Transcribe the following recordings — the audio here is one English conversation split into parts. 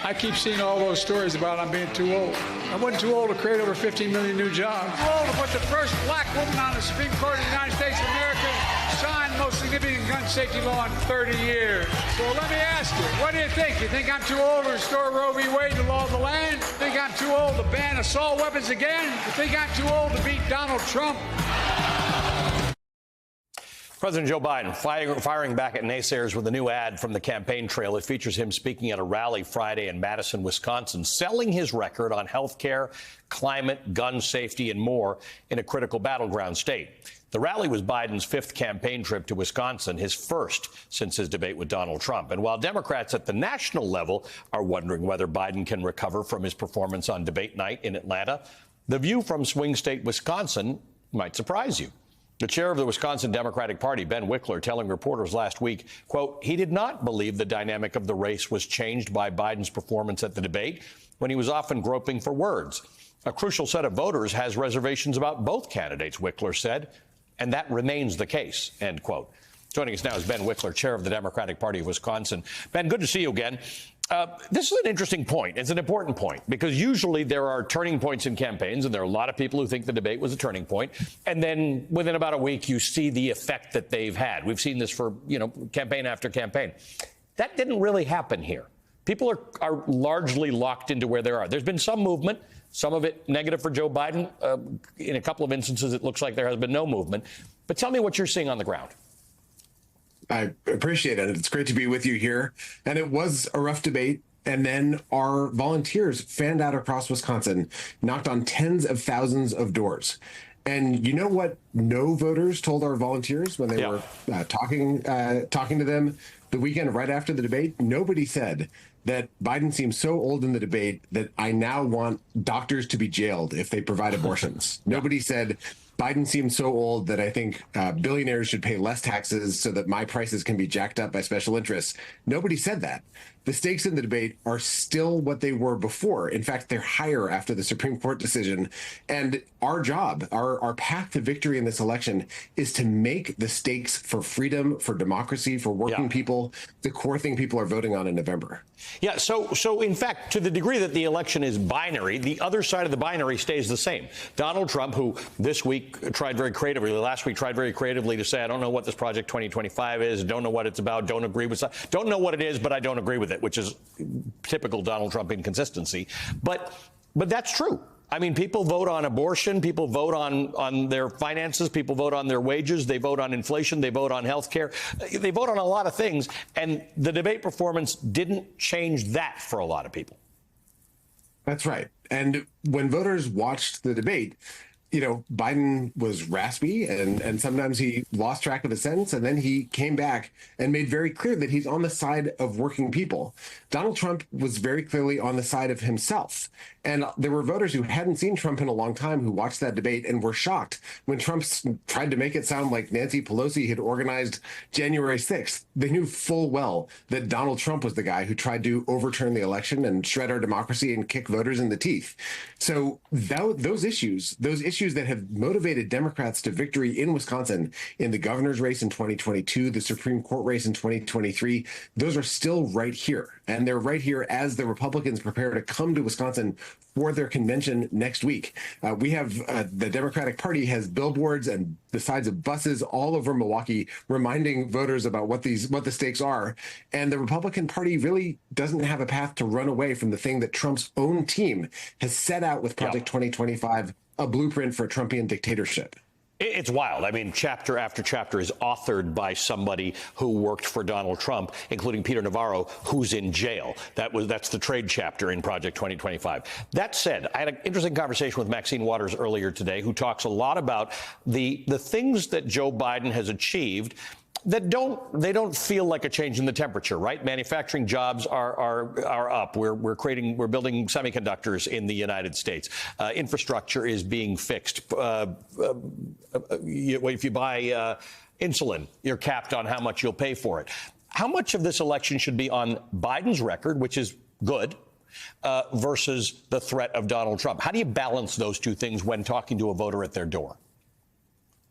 I keep seeing all those stories about I'm being too old. I wasn't too old to create over 15 million new jobs. Too old to put the first black woman on the Supreme Court of the United States of America, signed the most significant gun safety law in 30 years. So let me ask you, what do you think? You think I'm too old to restore Roe v. Wade, the law of the land? You think I'm too old to ban assault weapons again? You think I'm too old to beat Donald Trump? President Joe Biden firing back at naysayers with a new ad from the campaign trail. It features him speaking at a rally Friday in Madison, Wisconsin, selling his record on health care, climate, gun safety, and more in a critical battleground state. The rally was Biden's fifth campaign trip to Wisconsin, his first since his debate with Donald Trump. And while Democrats at the national level are wondering whether Biden can recover from his performance on debate night in Atlanta, the view from swing state Wisconsin might surprise you. The chair of the Wisconsin Democratic Party, Ben Wickler, telling reporters last week, quote, he did not believe the dynamic of the race was changed by Biden's performance at the debate when he was often groping for words. A crucial set of voters has reservations about both candidates, Wickler said, and that remains the case, end quote. Joining us now is Ben Wickler, chair of the Democratic Party of Wisconsin. Ben, good to see you again. This is an interesting point. It's an important point because usually there are turning points in campaigns, and there are a lot of people who think the debate was a turning point. And then within about a week, you see the effect that they've had. We've seen this for, campaign after campaign. That didn't really happen here. People are largely locked into where they are. There's been some movement, some of it negative for Joe Biden. In a couple of instances, it looks like there has been no movement. But tell me what you're seeing on the ground. I appreciate it. It's great to be with you here. And it was a rough debate. And then our volunteers fanned out across Wisconsin, knocked on tens of thousands of doors. And you know what no voters told our volunteers when they were talking to them the weekend right after the debate? Nobody said that Biden seems so old in the debate that I now want doctors to be jailed if they provide abortions. Nobody said Biden seems so old that I think billionaires should pay less taxes so that my prices can be jacked up by special interests. Nobody said that. The stakes in the debate are still what they were before. In fact, they're higher after the Supreme Court decision. And our job, our path to victory in this election is to make the stakes for freedom, for democracy, for working people, the core thing people are voting on in November. Yeah, so in fact, to the degree that the election is binary, the other side of the binary stays the same. Donald Trump, who this week tried very creatively, last week tried very creatively to say, I don't know what this Project 2025 is, don't know what it's about, don't agree with it, don't know what it is, but I don't agree with it, which is typical Donald Trump inconsistency. But that's true. I mean, people vote on abortion, people vote on their finances, people vote on their wages, they vote on inflation, they vote on health care, they vote on a lot of things. And the debate performance didn't change that for a lot of people. That's right. And when voters watched the debate, Biden was raspy and sometimes he lost track of the sentence, and then he came back and made very clear that he's on the side of working people. Donald Trump was very clearly on the side of himself. And there were voters who hadn't seen Trump in a long time who watched that debate and were shocked when Trump tried to make it sound like Nancy Pelosi had organized January 6th. They knew full well that Donald Trump was the guy who tried to overturn the election and shred our democracy and kick voters in the teeth. So those issues that have motivated Democrats to victory in Wisconsin in the governor's race in 2022, the Supreme Court race in 2023, those are still right here. And they're right here as the Republicans prepare to come to Wisconsin for their convention next week. We have the Democratic Party has billboards and the sides of buses all over Milwaukee reminding voters about what the stakes are. And the Republican Party really doesn't have a path to run away from the thing that Trump's own team has set out with Project 2025, a blueprint for a Trumpian dictatorship. It's wild. I mean, chapter after chapter is authored by somebody who worked for Donald Trump, including Peter Navarro, who's in jail. That's the trade chapter in Project 2025. That said, I had an interesting conversation with Maxine Waters earlier today, who talks a lot about the things that Joe Biden has achieved that don't feel like a change in the temperature, right? Manufacturing jobs are up. We're building semiconductors in the United States. Infrastructure is being fixed. If you buy insulin, you're capped on how much you'll pay for it. How much of this election should be on Biden's record, which is good, versus the threat of Donald Trump? How do you balance those two things when talking to a voter at their door?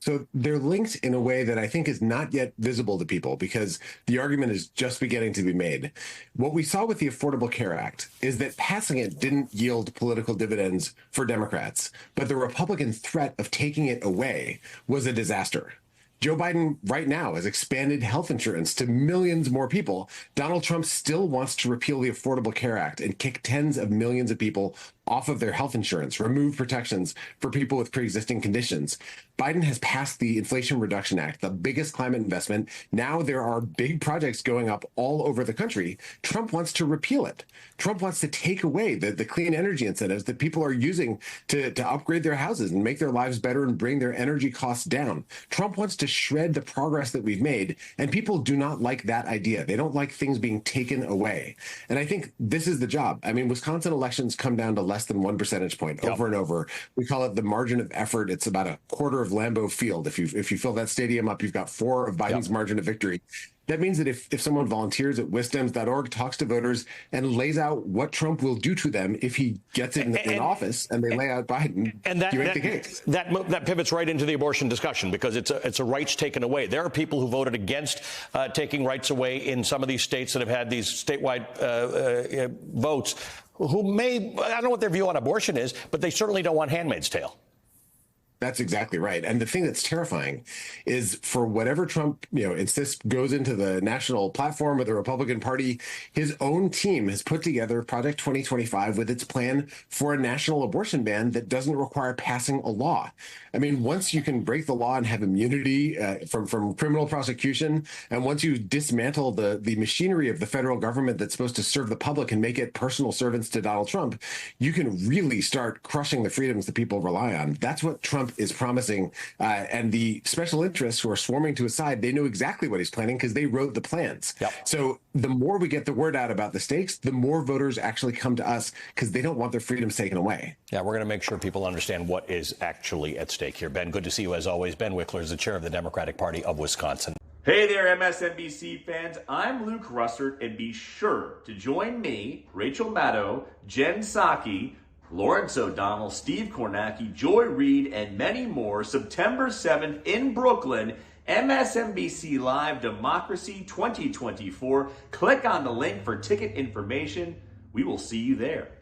So they're linked in a way that I think is not yet visible to people because the argument is just beginning to be made. What we saw with the Affordable Care Act is that passing it didn't yield political dividends for Democrats, but the Republican threat of taking it away was a disaster. Joe Biden right now has expanded health insurance to millions more people. Donald Trump still wants to repeal the Affordable Care Act and kick tens of millions of people off of their health insurance, remove protections for people with pre-existing conditions. Biden has passed the Inflation Reduction Act, the biggest climate investment. Now there are big projects going up all over the country. Trump wants to repeal it. Trump wants to take away the clean energy incentives that people are using to upgrade their houses and make their lives better and bring their energy costs down. Trump wants to shred the progress that we've made, and people do not like that idea. They don't like things being taken away. And I think this is the job. I mean, Wisconsin elections come down to less than 1 percentage point over and over. We call it the margin of effort. It's about a quarter of Lambeau Field. If you fill that stadium up, you've got 4 of Biden's margin of victory. That means that if someone volunteers at wisdems.org, talks to voters, and lays out what Trump will do to them if he gets in office, and they lay out Biden, and you make the case. That pivots right into the abortion discussion because it's a rights taken away. There are people who voted against taking rights away in some of these states that have had these statewide votes who may, I don't know what their view on abortion is, but they certainly don't want Handmaid's Tale. That's exactly right. And the thing that's terrifying is for whatever Trump, insists goes into the national platform of the Republican Party, his own team has put together Project 2025 with its plan for a national abortion ban that doesn't require passing a law. I mean, once you can break the law and have immunity from criminal prosecution, and once you dismantle the machinery of the federal government that's supposed to serve the public and make it personal servants to Donald Trump, you can really start crushing the freedoms that people rely on. That's what Trump is promising. And the special interests who are swarming to his side, they know exactly what he's planning because they wrote the plans. Yep. So the more we get the word out about the stakes, the more voters actually come to us because they don't want their freedoms taken away. Yeah, we're going to make sure people understand what is actually at stake here. Ben, good to see you as always. Ben Wickler is the chair of the Democratic Party of Wisconsin. Hey there, MSNBC fans. I'm Luke Russert, and be sure to join me, Rachel Maddow, Jen Psaki, Lawrence O'Donnell, Steve Kornacki, Joy Reid, and many more September 7th in Brooklyn, MSNBC Live Democracy 2024. Click on the link for ticket information. We will see you there.